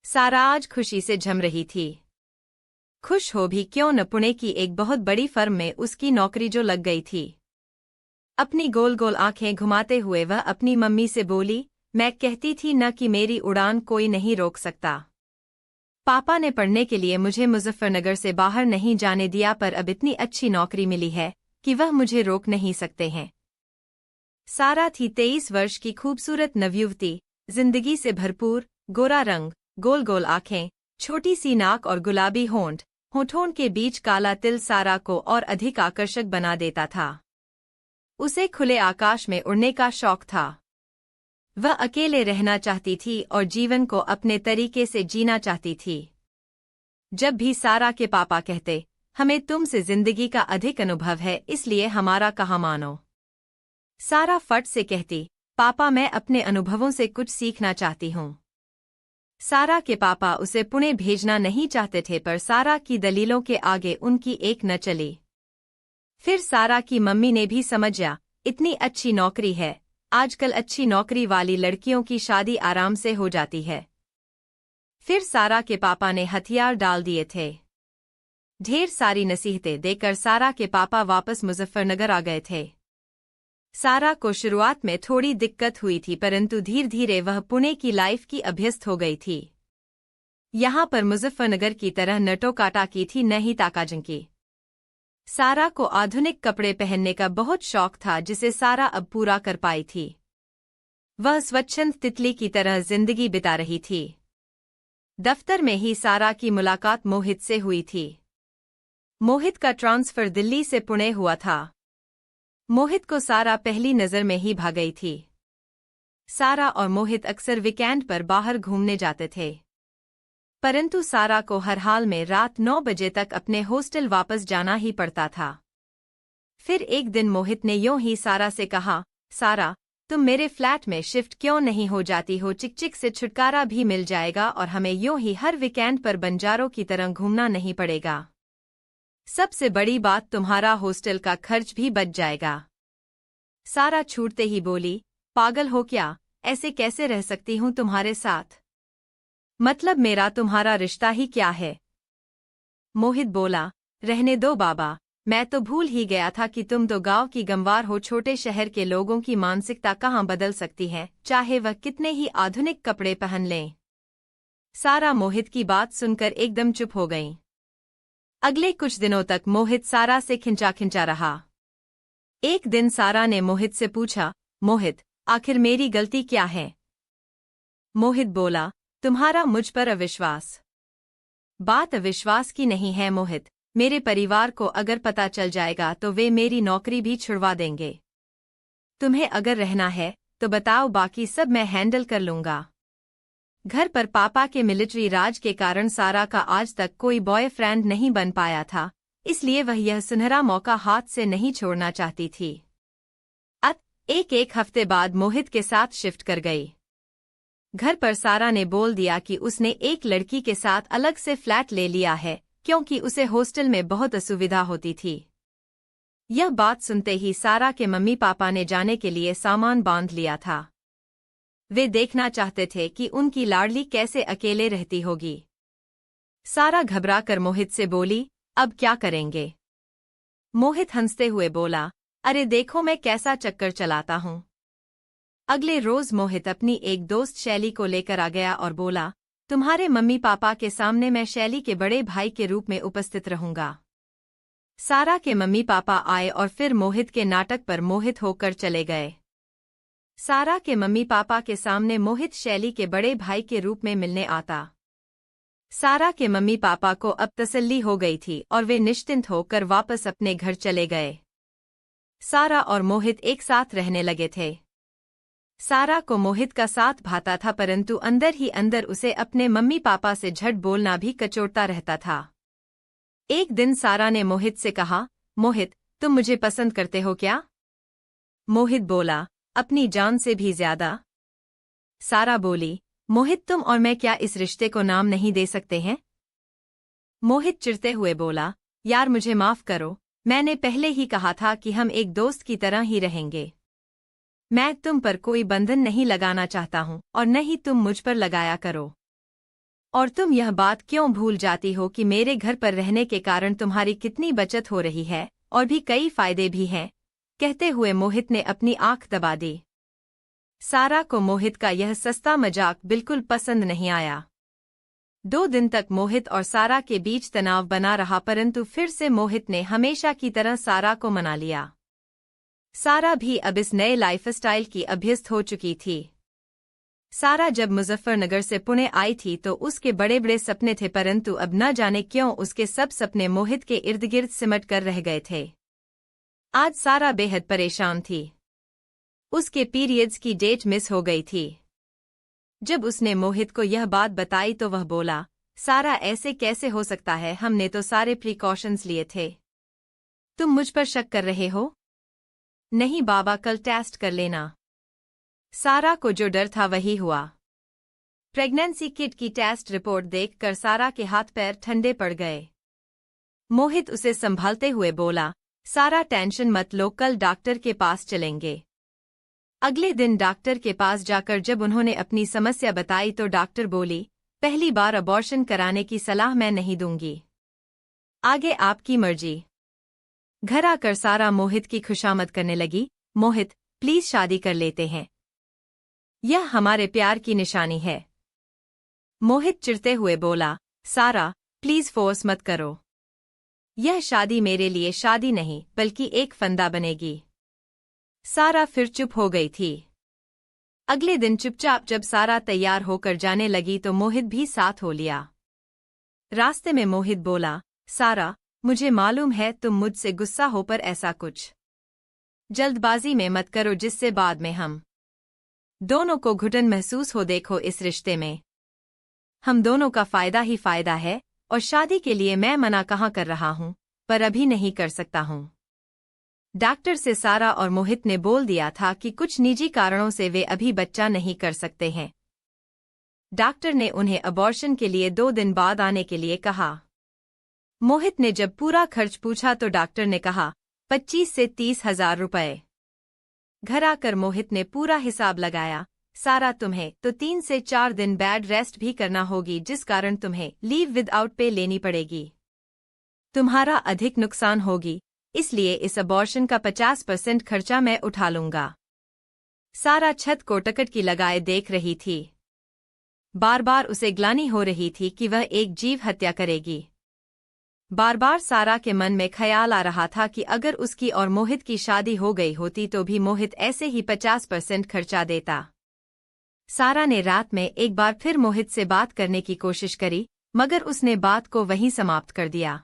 सारा आज खुशी से झम रही थी। खुश हो भी क्यों न, पुणे की एक बहुत बड़ी फर्म में उसकी नौकरी जो लग गई थी। अपनी गोल गोल आंखें घुमाते हुए वह अपनी मम्मी से बोली, मैं कहती थी न कि मेरी उड़ान कोई नहीं रोक सकता। पापा ने पढ़ने के लिए मुझे मुजफ्फरनगर से बाहर नहीं जाने दिया, पर अब इतनी अच्छी नौकरी मिली है कि वह मुझे रोक नहीं सकते हैं। सारा थी 23 वर्ष की खूबसूरत नवयुवती, जिंदगी से भरपूर, गोरा रंग, गोल गोल आंखें, छोटी सी नाक और गुलाबी होठों के बीच काला तिल सारा को और अधिक आकर्षक बना देता था। उसे खुले आकाश में उड़ने का शौक था। वह अकेले रहना चाहती थी और जीवन को अपने तरीके से जीना चाहती थी। जब भी सारा के पापा कहते, हमें तुमसे जिंदगी का अधिक अनुभव है इसलिए हमारा कहा मानो, सारा फट से कहती, पापा मैं अपने अनुभवों से कुछ सीखना चाहती हूँ। सारा के पापा उसे पुणे भेजना नहीं चाहते थे, पर सारा की दलीलों के आगे उनकी एक न चली। फिर सारा की मम्मी ने भी समझा, इतनी अच्छी नौकरी है, आजकल अच्छी नौकरी वाली लड़कियों की शादी आराम से हो जाती है। फिर सारा के पापा ने हथियार डाल दिए थे। ढेर सारी नसीहतें देकर सारा के पापा वापस मुजफ्फरनगर आ गए थे। सारा को शुरुआत में थोड़ी दिक्कत हुई थी, परंतु धीरे धीरे वह पुणे की लाइफ की अभ्यस्त हो गई थी। यहाँ पर मुजफ्फरनगर की तरह नटो काटा की थी न ही ताकाजंग की। सारा को आधुनिक कपड़े पहनने का बहुत शौक था, जिसे सारा अब पूरा कर पाई थी। वह स्वच्छंद तितली की तरह जिंदगी बिता रही थी। दफ्तर में ही सारा की मुलाकात मोहित से हुई थी। मोहित का ट्रांसफर दिल्ली से पुणे हुआ था। मोहित को सारा पहली नज़र में ही भा गई थी। सारा और मोहित अक्सर वीकेंड पर बाहर घूमने जाते थे, परंतु सारा को हर हाल में रात 9 बजे तक अपने हॉस्टल वापस जाना ही पड़ता था। फिर एक दिन मोहित ने यूं ही सारा से कहा, सारा तुम मेरे फ्लैट में शिफ्ट क्यों नहीं हो जाती हो, चिकचिक से छुटकारा भी मिल जाएगा और हमें यूं ही हर वीकेंड पर बंजारों की तरह घूमना नहीं पड़ेगा। सबसे बड़ी बात, तुम्हारा हॉस्टल का खर्च भी बच जाएगा। सारा छूटते ही बोली, पागल हो क्या, ऐसे कैसे रह सकती हूँ तुम्हारे साथ, मतलब मेरा तुम्हारा रिश्ता ही क्या है। मोहित बोला, रहने दो बाबा, मैं तो भूल ही गया था कि तुम तो गांव की गंवार हो। छोटे शहर के लोगों की मानसिकता कहाँ बदल सकती है, चाहे वह कितने ही आधुनिक कपड़े पहन लें। सारा मोहित की बात सुनकर एकदम चुप हो गई। अगले कुछ दिनों तक मोहित सारा से खिंचा खिंचा रहा। एक दिन सारा ने मोहित से पूछा, मोहित आखिर मेरी गलती क्या है। मोहित बोला, तुम्हारा मुझ पर अविश्वास। बात अविश्वास की नहीं है मोहित, मेरे परिवार को अगर पता चल जाएगा तो वे मेरी नौकरी भी छुड़वा देंगे। तुम्हें अगर रहना है तो बताओ, बाकी सब मैं हैंडल कर लूंगा। घर पर पापा के मिलिट्री राज के कारण सारा का आज तक कोई बॉयफ्रेंड नहीं बन पाया था, इसलिए वह यह सुनहरा मौका हाथ से नहीं छोड़ना चाहती थी। एक हफ्ते बाद मोहित के साथ शिफ्ट कर गई। घर पर सारा ने बोल दिया कि उसने एक लड़की के साथ अलग से फ्लैट ले लिया है, क्योंकि उसे हॉस्टल में बहुत असुविधा होती थी। यह बात सुनते ही सारा के मम्मी पापा ने जाने के लिए सामान बांध लिया था। वे देखना चाहते थे कि उनकी लाडली कैसे अकेले रहती होगी। सारा घबराकर मोहित से बोली, अब क्या करेंगे। मोहित हंसते हुए बोला, अरे देखो मैं कैसा चक्कर चलाता हूँ। अगले रोज मोहित अपनी एक दोस्त शैली को लेकर आ गया और बोला, तुम्हारे मम्मी पापा के सामने मैं शैली के बड़े भाई के रूप में उपस्थित रहूंगा। सारा के मम्मी पापा आए और फिर मोहित के नाटक पर मोहित होकर चले गए। सारा के मम्मी पापा के सामने मोहित शैली के बड़े भाई के रूप में मिलने आता। सारा के मम्मी पापा को अब तसल्ली हो गई थी और वे निश्चिंत होकर वापस अपने घर चले गए। सारा और मोहित एक साथ रहने लगे थे। सारा को मोहित का साथ भाता था, परंतु अंदर ही अंदर उसे अपने मम्मी पापा से झट बोलना भी कचोटता रहता था। एक दिन सारा ने मोहित से कहा, मोहित तुम मुझे पसंद करते हो क्या। मोहित बोला, अपनी जान से भी ज्यादा। सारा बोली, मोहित तुम और मैं क्या इस रिश्ते को नाम नहीं दे सकते हैं। मोहित चिढ़ते हुए बोला, यार मुझे माफ करो, मैंने पहले ही कहा था कि हम एक दोस्त की तरह ही रहेंगे। मैं तुम पर कोई बंधन नहीं लगाना चाहता हूं और न ही तुम मुझ पर लगाया करो। और तुम यह बात क्यों भूल जाती हो कि मेरे घर पर रहने के कारण तुम्हारी कितनी बचत हो रही है और भी कई फायदे भी हैं। कहते हुए मोहित ने अपनी आंख दबा दी। सारा को मोहित का यह सस्ता मजाक बिल्कुल पसंद नहीं आया। 2 दिन तक मोहित और सारा के बीच तनाव बना रहा, परंतु फिर से मोहित ने हमेशा की तरह सारा को मना लिया। सारा भी अब इस नए लाइफस्टाइल की अभ्यस्त हो चुकी थी। सारा जब मुजफ्फरनगर से पुणे आई थी तो उसके बड़े बड़े सपने थे, परंतु अब न जाने क्यों उसके सब सपने मोहित के इर्द गिर्द सिमट कर रह गए थे। आज सारा बेहद परेशान थी। उसके पीरियड्स की डेट मिस हो गई थी। जब उसने मोहित को यह बात बताई तो वह बोला, सारा ऐसे कैसे हो सकता है, हमने तो सारे प्रिकॉशंस लिए थे। तुम मुझ पर शक कर रहे हो? नहीं बाबा, कल टेस्ट कर लेना। सारा को जो डर था वही हुआ। प्रेगनेंसी किट की टेस्ट रिपोर्ट देखकर सारा के हाथ पैर ठंडे पड़ गए। मोहित उसे संभालते हुए बोला, सारा टेंशन मत लो, कल डॉक्टर के पास चलेंगे। अगले दिन डॉक्टर के पास जाकर जब उन्होंने अपनी समस्या बताई तो डॉक्टर बोली, पहली बार अबॉर्शन कराने की सलाह मैं नहीं दूंगी, आगे आपकी मर्जी। घर आकर सारा मोहित की खुशामद करने लगी, मोहित प्लीज शादी कर लेते हैं, यह हमारे प्यार की निशानी है। मोहित चिढ़ते हुए बोला, सारा प्लीज फोर्स मत करो, यह शादी मेरे लिए शादी नहीं बल्कि एक फंदा बनेगी। सारा फिर चुप हो गई थी। अगले दिन चुपचाप जब सारा तैयार होकर जाने लगी तो मोहित भी साथ हो लिया। रास्ते में मोहित बोला, सारा मुझे मालूम है तुम मुझसे गुस्सा हो, पर ऐसा कुछ जल्दबाजी में मत करो जिससे बाद में हम दोनों को घुटन महसूस हो। देखो इस रिश्ते में हम दोनों का फायदा ही फायदा है और शादी के लिए मैं मना कहाँ कर रहा हूँ, पर अभी नहीं कर सकता हूँ। डॉक्टर से सारा और मोहित ने बोल दिया था कि कुछ निजी कारणों से वे अभी बच्चा नहीं कर सकते हैं। डॉक्टर ने उन्हें अबॉर्शन के लिए 2 दिन बाद आने के लिए कहा। मोहित ने जब पूरा खर्च पूछा तो डॉक्टर ने कहा 25 से 30 हजार रुपए। घर आकर मोहित ने पूरा हिसाब लगाया, सारा तुम्हें तो 3 से 4 दिन बेड रेस्ट भी करना होगी, जिस कारण तुम्हें लीव विदाउट पे लेनी पड़ेगी। तुम्हारा अधिक नुकसान होगी, इसलिए इस अबॉर्शन का 50% खर्चा मैं उठा लूंगा। सारा छत को टकटकी लगाए देख रही थी। बार बार उसे ग्लानि हो रही थी कि वह एक जीव हत्या करेगी। बार बार सारा के मन में ख्याल आ रहा था कि अगर उसकी और मोहित की शादी हो गई होती तो भी मोहित ऐसे ही 50% खर्चा देता। सारा ने रात में एक बार फिर मोहित से बात करने की कोशिश करी, मगर उसने बात को वहीं समाप्त कर दिया।